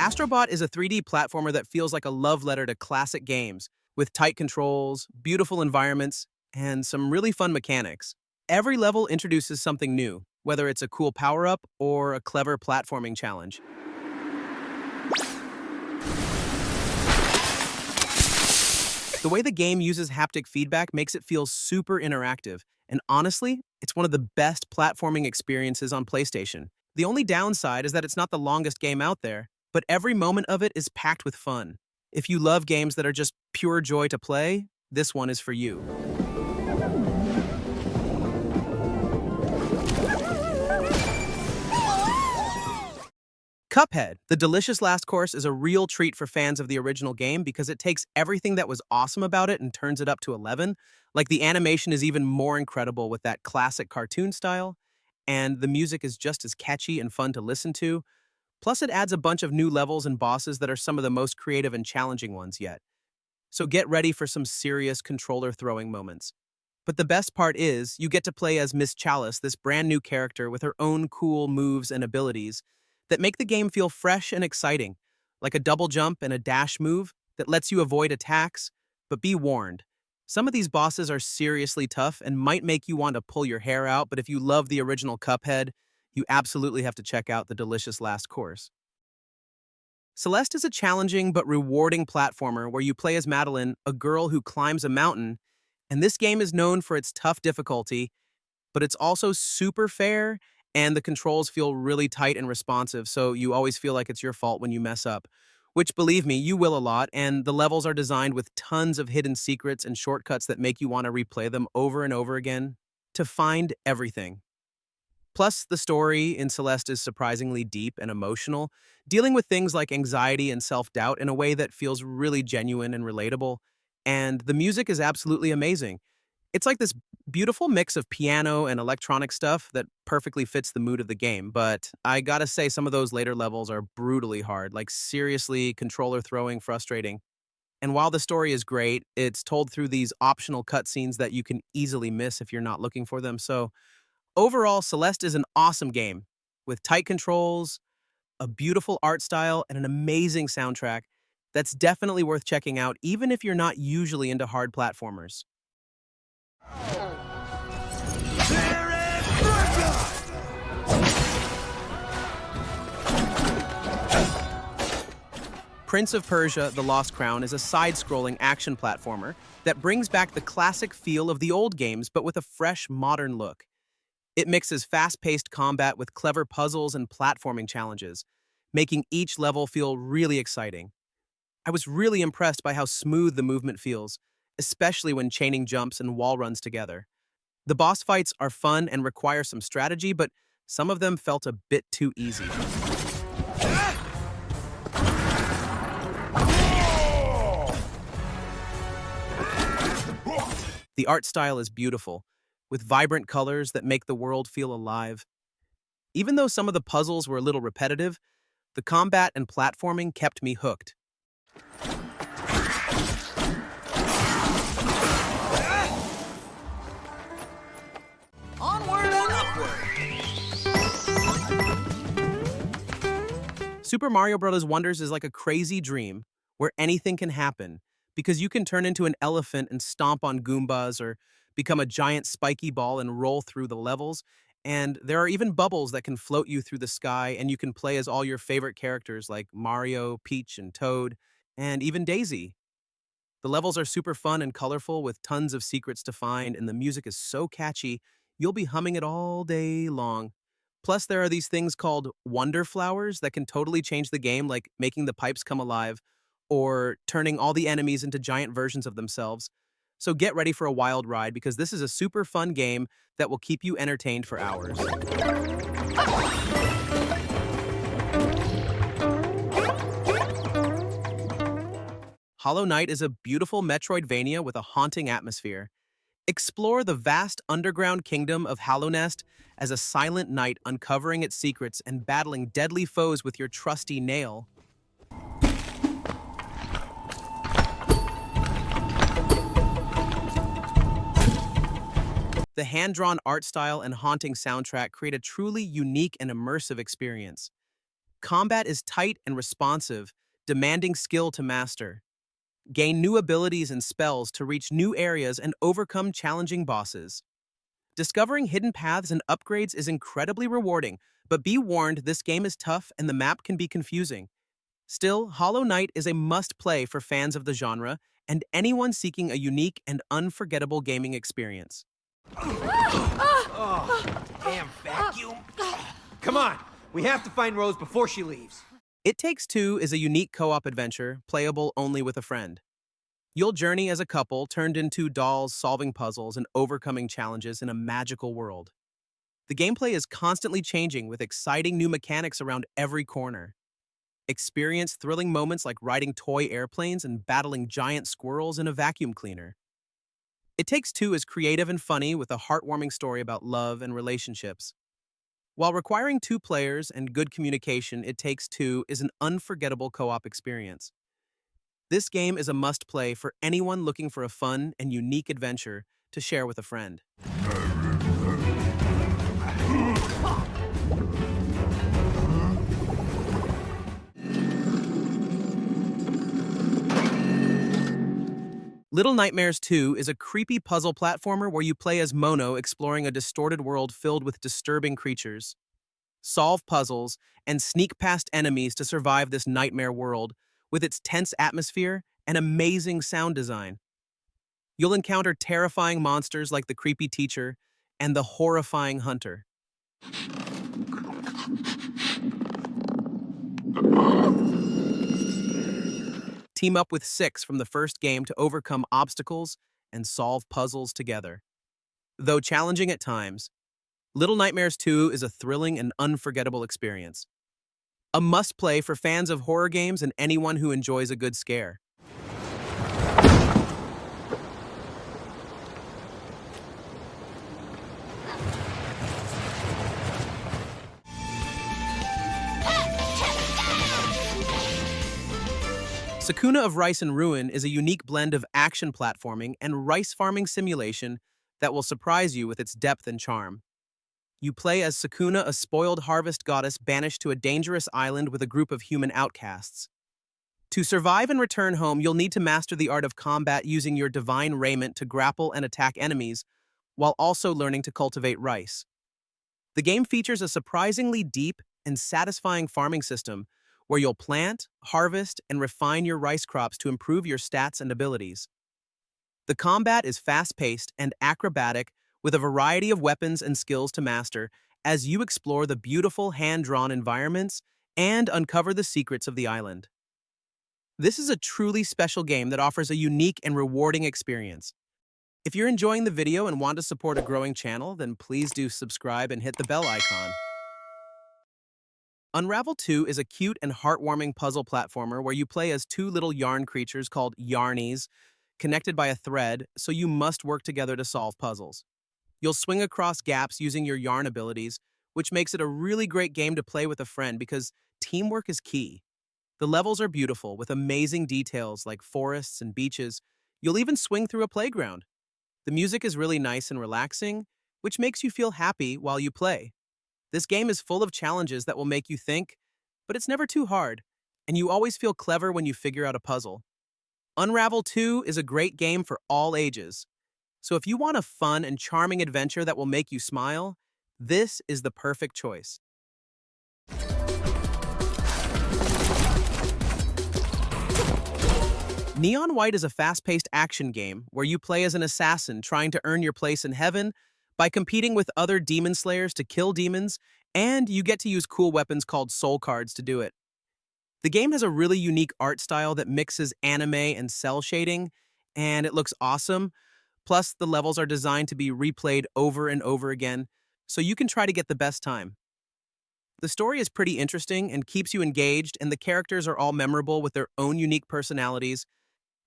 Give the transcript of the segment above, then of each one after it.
Astro Bot is a 3D platformer that feels like a love letter to classic games, with tight controls, beautiful environments, and some really fun mechanics. Every level introduces something new, whether it's a cool power-up or a clever platforming challenge. The way the game uses haptic feedback makes it feel super interactive, and honestly, it's one of the best platforming experiences on PlayStation. The only downside is that it's not the longest game out there, but every moment of it is packed with fun. If you love games that are just pure joy to play, this one is for you. Cuphead, the delicious last course, is a real treat for fans of the original game because it takes everything that was awesome about it and turns it up to 11. Like, the animation is even more incredible with that classic cartoon style, and the music is just as catchy and fun to listen to. Plus, it adds a bunch of new levels and bosses that are some of the most creative and challenging ones yet. So get ready for some serious controller throwing moments. But the best part is, you get to play as Miss Chalice, this brand new character with her own cool moves and abilities that make the game feel fresh and exciting, like a double jump and a dash move that lets you avoid attacks. But be warned, some of these bosses are seriously tough and might make you want to pull your hair out, but if you love the original Cuphead, you absolutely have to check out the delicious last course. Celeste is a challenging but rewarding platformer where you play as Madeline, a girl who climbs a mountain, and this game is known for its tough difficulty, but it's also super fair, and the controls feel really tight and responsive, so you always feel like it's your fault when you mess up. Which, believe me, you will a lot, and the levels are designed with tons of hidden secrets and shortcuts that make you want to replay them over and over again to find everything. Plus, the story in Celeste is surprisingly deep and emotional, dealing with things like anxiety and self-doubt in a way that feels really genuine and relatable. And the music is absolutely amazing. It's like this beautiful mix of piano and electronic stuff that perfectly fits the mood of the game, but I gotta say some of those later levels are brutally hard, like seriously controller throwing frustrating. And while the story is great, it's told through these optional cutscenes that you can easily miss if you're not looking for them. So overall, Celeste is an awesome game with tight controls, a beautiful art style, and an amazing soundtrack that's definitely worth checking out even if you're not usually into hard platformers. Prince of Persia: The Lost Crown is a side-scrolling action platformer that brings back the classic feel of the old games but with a fresh, modern look. It mixes fast-paced combat with clever puzzles and platforming challenges, making each level feel really exciting. I was really impressed by how smooth the movement feels, especially when chaining jumps and wall runs together. The boss fights are fun and require some strategy, but some of them felt a bit too easy. The art style is beautiful, with vibrant colors that make the world feel alive. Even though some of the puzzles were a little repetitive, the combat and platforming kept me hooked. Onward and upward! Super Mario Bros. Wonders is like a crazy dream where anything can happen because you can turn into an elephant and stomp on Goombas or become a giant spiky ball and roll through the levels. And there are even bubbles that can float you through the sky, and you can play as all your favorite characters like Mario, Peach, and Toad, and even Daisy. The levels are super fun and colorful with tons of secrets to find, and the music is so catchy, you'll be humming it all day long. Plus, there are these things called wonder flowers that can totally change the game, like making the pipes come alive or turning all the enemies into giant versions of themselves. So get ready for a wild ride because this is a super fun game that will keep you entertained for hours. Hollow Knight is a beautiful Metroidvania with a haunting atmosphere. Explore the vast underground kingdom of Hallownest as a silent knight uncovering its secrets and battling deadly foes with your trusty nail. The hand-drawn art style and haunting soundtrack create a truly unique and immersive experience. Combat is tight and responsive, demanding skill to master. Gain new abilities and spells to reach new areas and overcome challenging bosses. Discovering hidden paths and upgrades is incredibly rewarding, but be warned, this game is tough and the map can be confusing. Still, Hollow Knight is a must-play for fans of the genre and anyone seeking a unique and unforgettable gaming experience. Oh, damn vacuum. Come on, we have to find Rose before she leaves. It Takes Two is a unique co-op adventure, playable only with a friend. You'll journey as a couple turned into dolls solving puzzles and overcoming challenges in a magical world. The gameplay is constantly changing with exciting new mechanics around every corner. Experience thrilling moments like riding toy airplanes and battling giant squirrels in a vacuum cleaner. It Takes Two is creative and funny with a heartwarming story about love and relationships. While requiring two players and good communication, It Takes Two is an unforgettable co-op experience. This game is a must-play for anyone looking for a fun and unique adventure to share with a friend. Little Nightmares 2 is a creepy puzzle platformer where you play as Mono exploring a distorted world filled with disturbing creatures. Solve puzzles and sneak past enemies to survive this nightmare world with its tense atmosphere and amazing sound design. You'll encounter terrifying monsters like the creepy teacher and the horrifying hunter. Team up with 6 from the first game to overcome obstacles and solve puzzles together. Though challenging at times, Little Nightmares 2 is a thrilling and unforgettable experience. A must-play for fans of horror games and anyone who enjoys a good scare. Sakuna of Rice and Ruin is a unique blend of action platforming and rice farming simulation that will surprise you with its depth and charm. You play as Sakuna, a spoiled harvest goddess banished to a dangerous island with a group of human outcasts. To survive and return home, you'll need to master the art of combat using your divine raiment to grapple and attack enemies, while also learning to cultivate rice. The game features a surprisingly deep and satisfying farming system where you'll plant, harvest, and refine your rice crops to improve your stats and abilities. The combat is fast-paced and acrobatic with a variety of weapons and skills to master as you explore the beautiful hand-drawn environments and uncover the secrets of the island. This is a truly special game that offers a unique and rewarding experience. If you're enjoying the video and want to support a growing channel, then please do subscribe and hit the bell icon. Unravel 2 is a cute and heartwarming puzzle platformer where you play as two little yarn creatures called Yarnies, connected by a thread, so you must work together to solve puzzles. You'll swing across gaps using your yarn abilities, which makes it a really great game to play with a friend because teamwork is key. The levels are beautiful, with amazing details like forests and beaches. You'll even swing through a playground. The music is really nice and relaxing, which makes you feel happy while you play. This game is full of challenges that will make you think, but it's never too hard, and you always feel clever when you figure out a puzzle. Unravel 2 is a great game for all ages. So if you want a fun and charming adventure that will make you smile, this is the perfect choice. Neon White is a fast-paced action game where you play as an assassin trying to earn your place in heaven by competing with other demon slayers to kill demons, and you get to use cool weapons called soul cards to do it. The game has a really unique art style that mixes anime and cel shading, and it looks awesome. Plus, the levels are designed to be replayed over and over again, so you can try to get the best time. The story is pretty interesting and keeps you engaged, and the characters are all memorable with their own unique personalities,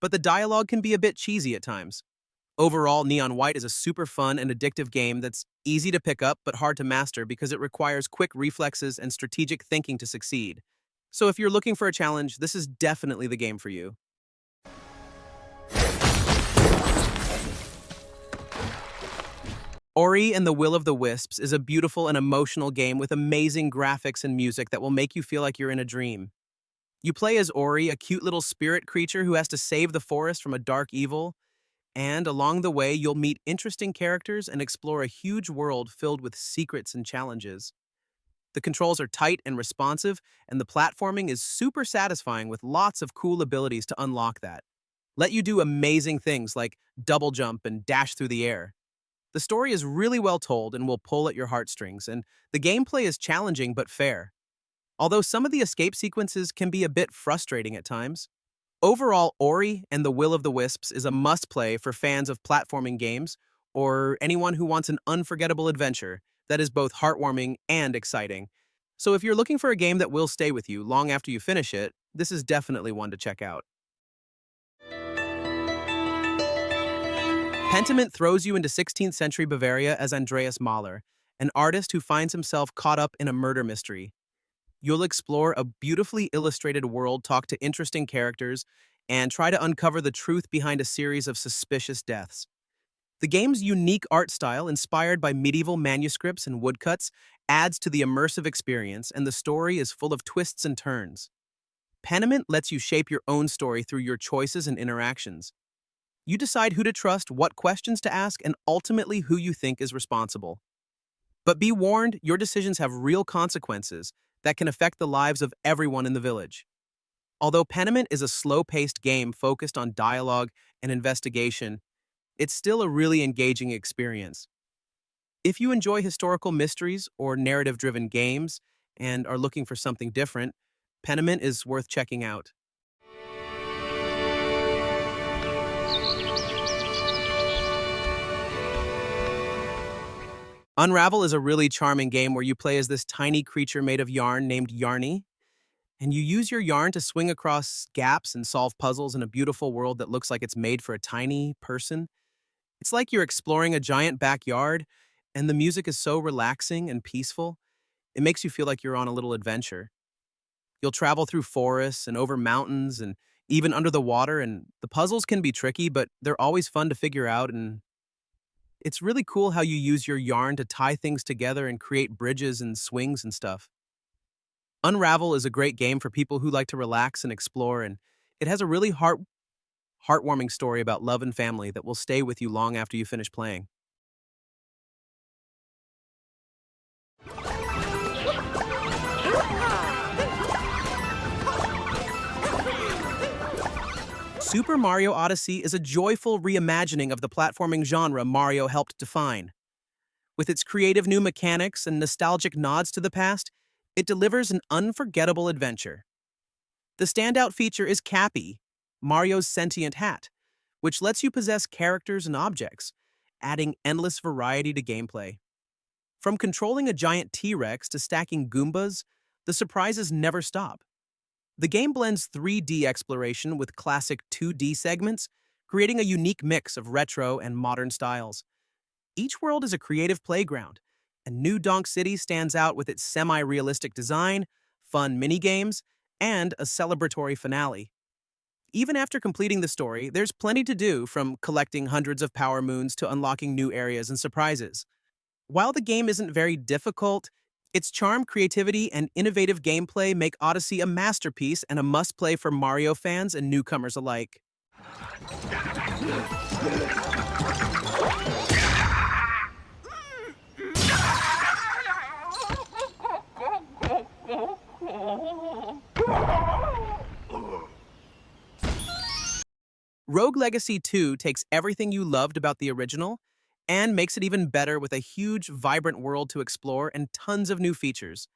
but the dialogue can be a bit cheesy at times. Overall, Neon White is a super fun and addictive game that's easy to pick up but hard to master because it requires quick reflexes and strategic thinking to succeed. So if you're looking for a challenge, this is definitely the game for you. Ori and the Will of the Wisps is a beautiful and emotional game with amazing graphics and music that will make you feel like you're in a dream. You play as Ori, a cute little spirit creature who has to save the forest from a dark evil, and along the way, you'll meet interesting characters and explore a huge world filled with secrets and challenges. The controls are tight and responsive, and the platforming is super satisfying with lots of cool abilities to unlock that. Let you do amazing things like double jump and dash through the air. The story is really well told and will pull at your heartstrings, and the gameplay is challenging but fair. Although some of the escape sequences can be a bit frustrating at times. Overall, Ori and the Will of the Wisps is a must-play for fans of platforming games or anyone who wants an unforgettable adventure that is both heartwarming and exciting. So if you're looking for a game that will stay with you long after you finish it, this is definitely one to check out. Pentiment throws you into 16th century Bavaria as Andreas Mahler, an artist who finds himself caught up in a murder mystery. You'll explore a beautifully illustrated world, talk to interesting characters, and try to uncover the truth behind a series of suspicious deaths. The game's unique art style, inspired by medieval manuscripts and woodcuts, adds to the immersive experience, and the story is full of twists and turns. Pentiment lets you shape your own story through your choices and interactions. You decide who to trust, what questions to ask, and ultimately who you think is responsible. But be warned, your decisions have real consequences that can affect the lives of everyone in the village. Although Pentiment is a slow-paced game focused on dialogue and investigation, it's still a really engaging experience. If you enjoy historical mysteries or narrative-driven games and are looking for something different, Pentiment is worth checking out. Unravel is a really charming game where you play as this tiny creature made of yarn named Yarny, and you use your yarn to swing across gaps and solve puzzles in a beautiful world that looks like it's made for a tiny person. It's like you're exploring a giant backyard, and the music is so relaxing and peaceful. It makes you feel like you're on a little adventure. You'll travel through forests and over mountains and even under the water, and the puzzles can be tricky, but they're always fun to figure out, and it's really cool how you use your yarn to tie things together and create bridges and swings and stuff. Unravel is a great game for people who like to relax and explore, and it has a really heartwarming story about love and family that will stay with you long after you finish playing. Super Mario Odyssey is a joyful reimagining of the platforming genre Mario helped define. With its creative new mechanics and nostalgic nods to the past, it delivers an unforgettable adventure. The standout feature is Cappy, Mario's sentient hat, which lets you possess characters and objects, adding endless variety to gameplay. From controlling a giant T-Rex to stacking Goombas, the surprises never stop. The game blends 3D exploration with classic 2D segments, creating a unique mix of retro and modern styles. Each world is a creative playground, and New Donk City stands out with its semi-realistic design, fun minigames, and a celebratory finale. Even after completing the story, there's plenty to do, from collecting hundreds of power moons to unlocking new areas and surprises. While the game isn't very difficult, its charm, creativity, and innovative gameplay make Odyssey a masterpiece and a must-play for Mario fans and newcomers alike. Rogue Legacy 2 takes everything you loved about the original and makes it even better with a huge, vibrant world to explore and tons of new features.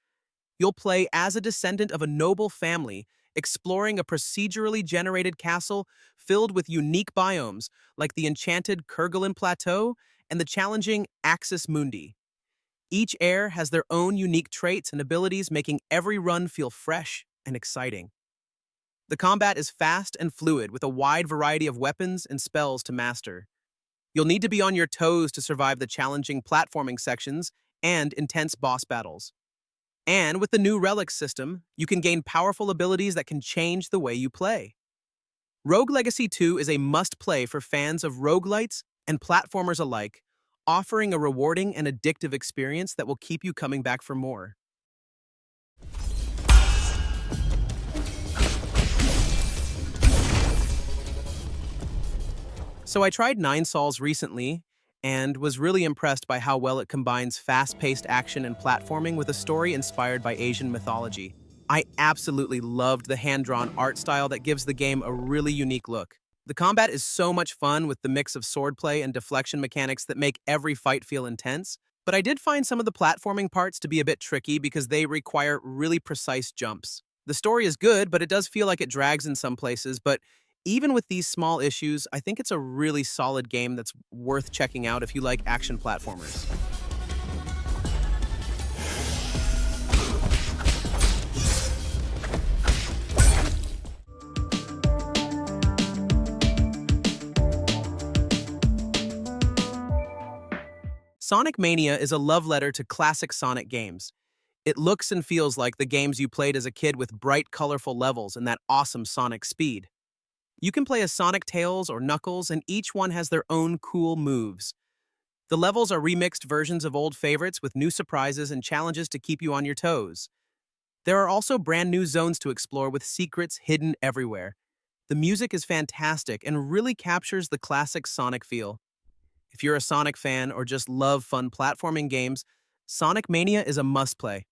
You'll play as a descendant of a noble family, exploring a procedurally generated castle filled with unique biomes like the enchanted Kerguelen Plateau and the challenging Axis Mundi. Each heir has their own unique traits and abilities, making every run feel fresh and exciting. The combat is fast and fluid, with a wide variety of weapons and spells to master. You'll need to be on your toes to survive the challenging platforming sections and intense boss battles. And with the new Relics system, you can gain powerful abilities that can change the way you play. Rogue Legacy 2 is a must-play for fans of roguelites and platformers alike, offering a rewarding and addictive experience that will keep you coming back for more. So I tried Nine Sols recently and was really impressed by how well it combines fast-paced action and platforming with a story inspired by Asian mythology. I absolutely loved the hand-drawn art style that gives the game a really unique look. The combat is so much fun with the mix of swordplay and deflection mechanics that make every fight feel intense, but I did find some of the platforming parts to be a bit tricky because they require really precise jumps. The story is good, but it does feel like it drags in some places, but even with these small issues, I think it's a really solid game that's worth checking out if you like action platformers. Sonic Mania is a love letter to classic Sonic games. It looks and feels like the games you played as a kid with bright, colorful levels and that awesome Sonic speed. You can play as Sonic, Tails, or Knuckles, and each one has their own cool moves. The levels are remixed versions of old favorites with new surprises and challenges to keep you on your toes. There are also brand new zones to explore with secrets hidden everywhere. The music is fantastic and really captures the classic Sonic feel. If you're a Sonic fan or just love fun platforming games, Sonic Mania is a must-play.